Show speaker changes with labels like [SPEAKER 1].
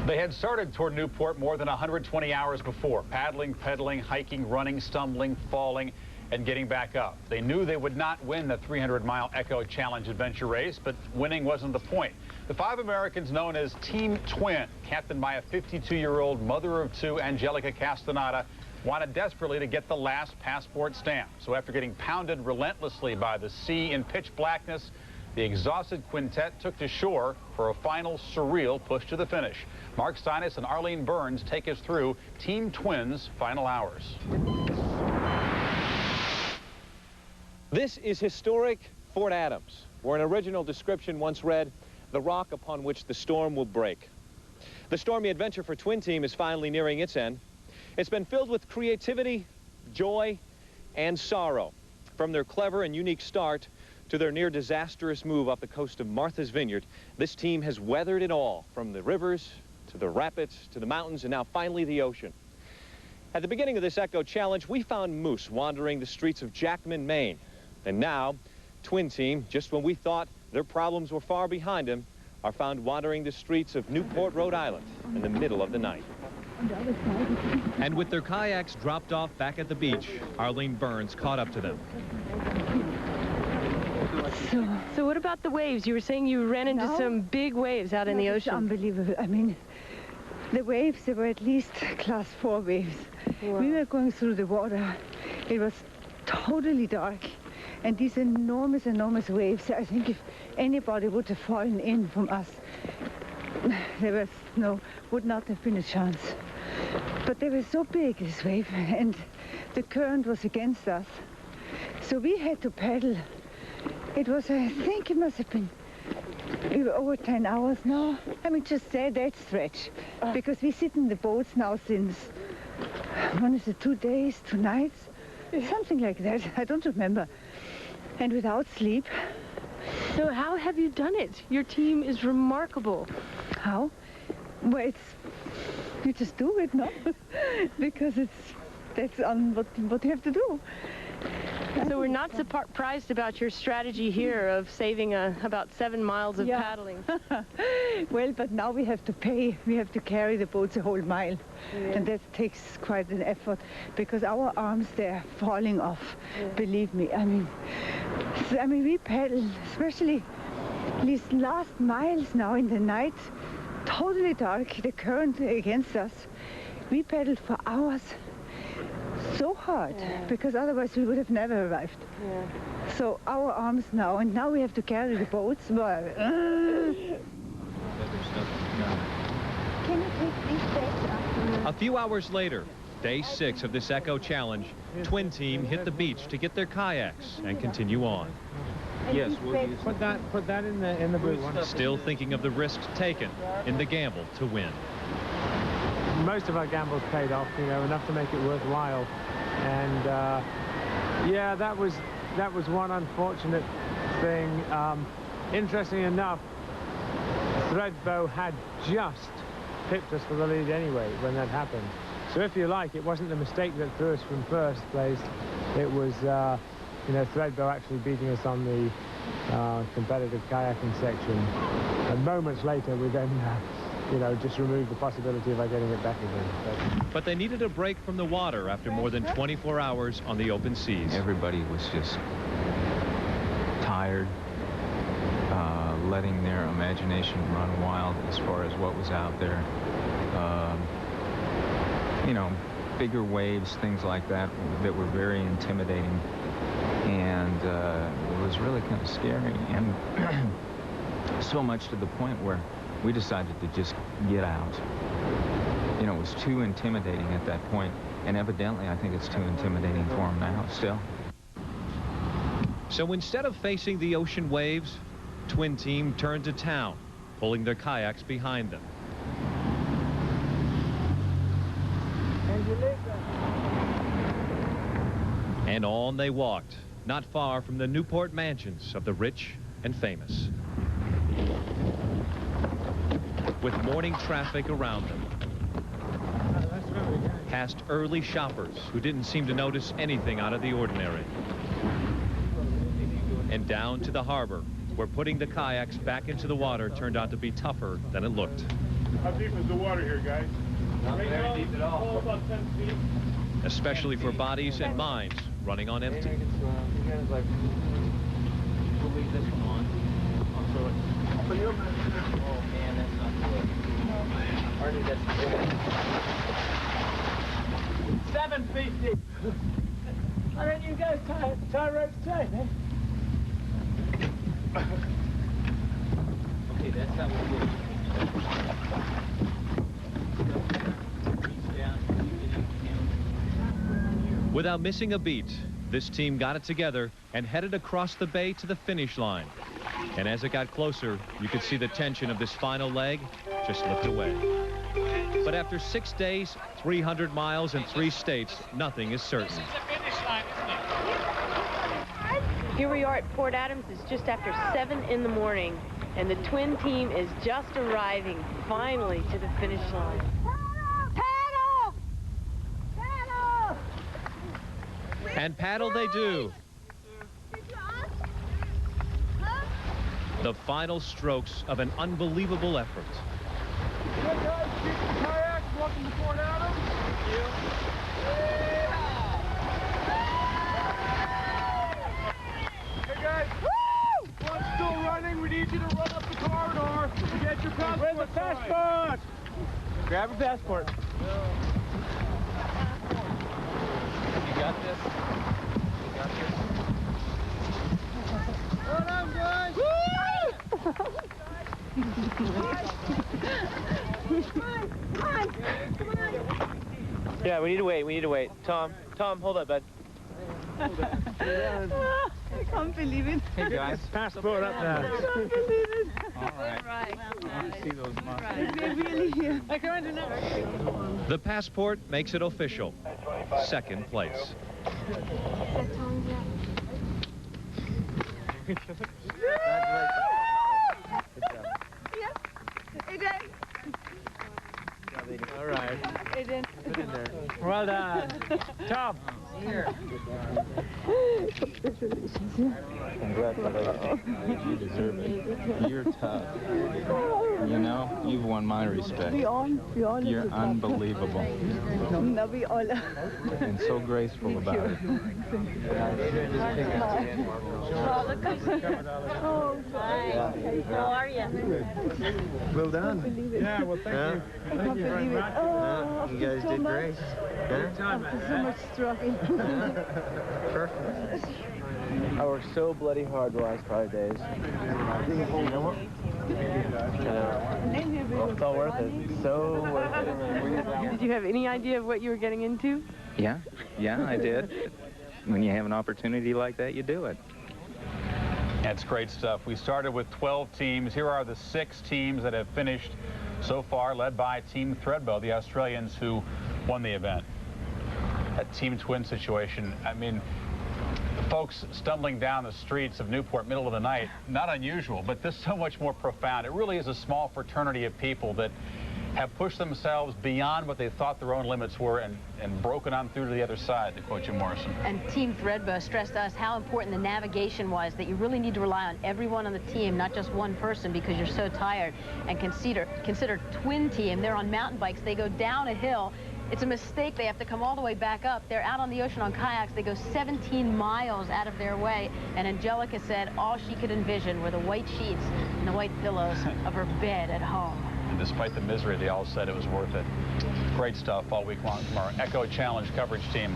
[SPEAKER 1] They had started toward Newport more than 120 hours before, paddling, pedaling, hiking, running, stumbling, falling, and getting back up. They knew they would not win the 300-mile Echo Challenge adventure race, but winning wasn't the point. The 5 Americans known as Team Twin, captained by a 52-year-old mother of 2, Angelika Casteneda, wanted desperately to get the last passport stamp. So after getting pounded relentlessly by the sea in pitch blackness, the exhausted quintet took to shore for a final surreal push to the finish. Mark Steinis and Arlene Burns take us through Team Twin's final hours.
[SPEAKER 2] This is historic Fort Adams, where an original description once read, "the rock upon which the storm will break." The stormy adventure for Twin Team is finally nearing its end. It's been filled with creativity, joy, and sorrow. From their clever and unique start to their near disastrous move up the coast of Martha's Vineyard, this team has weathered it all, from the rivers to the rapids to the mountains and now finally the ocean. At the beginning of this Echo Challenge, we found moose wandering the streets of Jackman, Maine. And now, Twin Team, just when we thought their problems were far behind them, are found wandering the streets of Newport, Rhode Island in the middle of the night. And with their kayaks dropped off back at the beach, Arlene Burns caught up to them.
[SPEAKER 3] So what about the waves? You were saying you ran into some big waves out in the ocean.
[SPEAKER 4] Unbelievable. I mean, the waves, they were at least class 4 waves. Wow. We were going through the water. It was totally dark. And these enormous, enormous waves, I think if anybody would have fallen in from us, there would not have been a chance. But they were so big, this wave, and the current was against us. So we had to paddle. It was, I think it must have been over 10 hours now. I mean, just say that stretch. Because we sit in the boats now since, what is it, 2 days, 2 nights? Something like that. I don't remember. And without sleep.
[SPEAKER 3] So how have you done it? Your team is remarkable.
[SPEAKER 4] How? Well, you just do it, no? Because that's on what you have to do.
[SPEAKER 3] So we're not surprised about your strategy here of saving about 7 miles of paddling.
[SPEAKER 4] Well, but now we have to pay. We have to carry the boats a whole mile. Yeah. And that takes quite an effort because our arms, they're falling off. Yeah. Believe me. I mean, we paddle, especially these last miles now in the night, totally dark, the current against us. We paddled for hours. So hard, because otherwise we would have never arrived. Yeah. So our arms now, and now we have to carry the boats. Well, Can you take these bags up?
[SPEAKER 2] A few hours later, day 6 of this Echo Challenge, Twin Team hit the beach to get their kayaks and continue on.
[SPEAKER 5] Yes, we'll use put that in the boot.
[SPEAKER 2] Still thinking of the risks taken in the gamble to win.
[SPEAKER 5] Most of our gambles paid off, you know, enough to make it worthwhile. And yeah, that was one unfortunate thing. Interestingly enough, Threadbow had just pipped us for the lead anyway when that happened. So if you like, it wasn't the mistake that threw us from first place. It was, you know, Threadbow actually beating us on the competitive kayaking section. And moments later, we then you know, just remove the possibility of getting it back again.
[SPEAKER 2] But they needed a break from the water after more than 24 hours on the open seas.
[SPEAKER 6] Everybody was just tired, letting their imagination run wild as far as what was out there. You know, bigger waves, things like that were very intimidating. And it was really kind of scary. And so much to the point where we decided to just get out. You know, it was too intimidating at that point, and evidently I think it's too intimidating for them now still.
[SPEAKER 2] So instead of facing the ocean waves, Twin Team turned to town, pulling their kayaks behind them. And on they walked, not far from the Newport mansions of the rich and famous. With morning traffic around them. Past early shoppers who didn't seem to notice anything out of the ordinary. And down to the harbor, where putting the kayaks back into the water turned out to be tougher than it looked.
[SPEAKER 5] How deep is the water here, guys?
[SPEAKER 7] Not very deep at all.
[SPEAKER 5] About 10 feet.
[SPEAKER 2] Especially for bodies and minds running on empty.
[SPEAKER 7] You guys like, we'll leave this one on. I'll throw it. Oh man, that's not good. Artie, that's good. 7 feet deep.
[SPEAKER 5] All right, you guys tie ropes tight, man.
[SPEAKER 7] Okay, that's how we do it.
[SPEAKER 2] Without missing a beat, this team got it together and headed across the bay to the finish line. And as it got closer, you could see the tension of this final leg just slipped away. But after 6 days, 300 miles in 3 states, nothing is certain.
[SPEAKER 7] This is the finish line, isn't it?
[SPEAKER 3] Here we are at Port Adams. It's just after 7 in the morning, and the twin team is just arriving finally to the finish line.
[SPEAKER 4] Paddle! Paddle!
[SPEAKER 2] And paddle they do. The final strokes of an unbelievable effort.
[SPEAKER 5] Hey guys, kayaks, welcome to Port Adams. Thank you. Hey guys, one's still running. We need you to run up the corridor to get your passport. Where's the passport? Grab your passport.
[SPEAKER 7] You got this? You got this?
[SPEAKER 5] Hold on, guys.
[SPEAKER 7] Yeah, we need to wait. We need to wait. Tom, hold up, bud.
[SPEAKER 4] I can't believe it.
[SPEAKER 7] Hey guys.
[SPEAKER 5] Passport up there.
[SPEAKER 4] I can't believe it.
[SPEAKER 7] All right. I want to see those muscles.
[SPEAKER 4] We're really here.
[SPEAKER 2] The passport makes it official. 2nd place.
[SPEAKER 7] All right.
[SPEAKER 4] Adrian.
[SPEAKER 7] Put in there.
[SPEAKER 5] Well done. Tom.
[SPEAKER 7] Here.
[SPEAKER 6] Congratulations. You deserve it. You're tough. You know, you've won my respect.
[SPEAKER 4] We all
[SPEAKER 6] You're unbelievable
[SPEAKER 4] No, we all are.
[SPEAKER 6] and so graceful about it.
[SPEAKER 4] Oh,
[SPEAKER 3] How are you?
[SPEAKER 8] Well done.
[SPEAKER 5] Yeah, well, thank you.
[SPEAKER 4] I can't believe it. Oh,
[SPEAKER 8] You guys
[SPEAKER 4] so
[SPEAKER 8] did
[SPEAKER 4] much.
[SPEAKER 8] great.
[SPEAKER 4] After so much struggle.
[SPEAKER 8] Perfect.
[SPEAKER 7] I worked so bloody hard the last 5 days. It's all worth it. So worth it.
[SPEAKER 3] Did you have any idea of what you were getting into?
[SPEAKER 6] Yeah, I did. When you have an opportunity like that, you do it.
[SPEAKER 1] That's great stuff. We started with 12 teams. Here are the 6 teams that have finished so far, led by Team Threadbow, the Australians who won the event. A team twin situation. I mean, folks stumbling down the streets of Newport middle of the night, not unusual, but this is so much more profound. It really is a small fraternity of people that have pushed themselves beyond what they thought their own limits were and broken on through to the other side, to quote Jim Morrison.
[SPEAKER 9] And Team Threadbow stressed to us how important the navigation was, that you really need to rely on everyone on the team, not just one person, because you're so tired. And consider twin team. They're on mountain bikes. They go down a hill. It's a mistake. They have to come all the way back up. They're out on the ocean on kayaks. They go 17 miles out of their way. And Angelika said all she could envision were the white sheets and the white pillows of her bed at home.
[SPEAKER 1] And despite the misery, they all said it was worth it. Great stuff all week long from our Echo Challenge coverage team.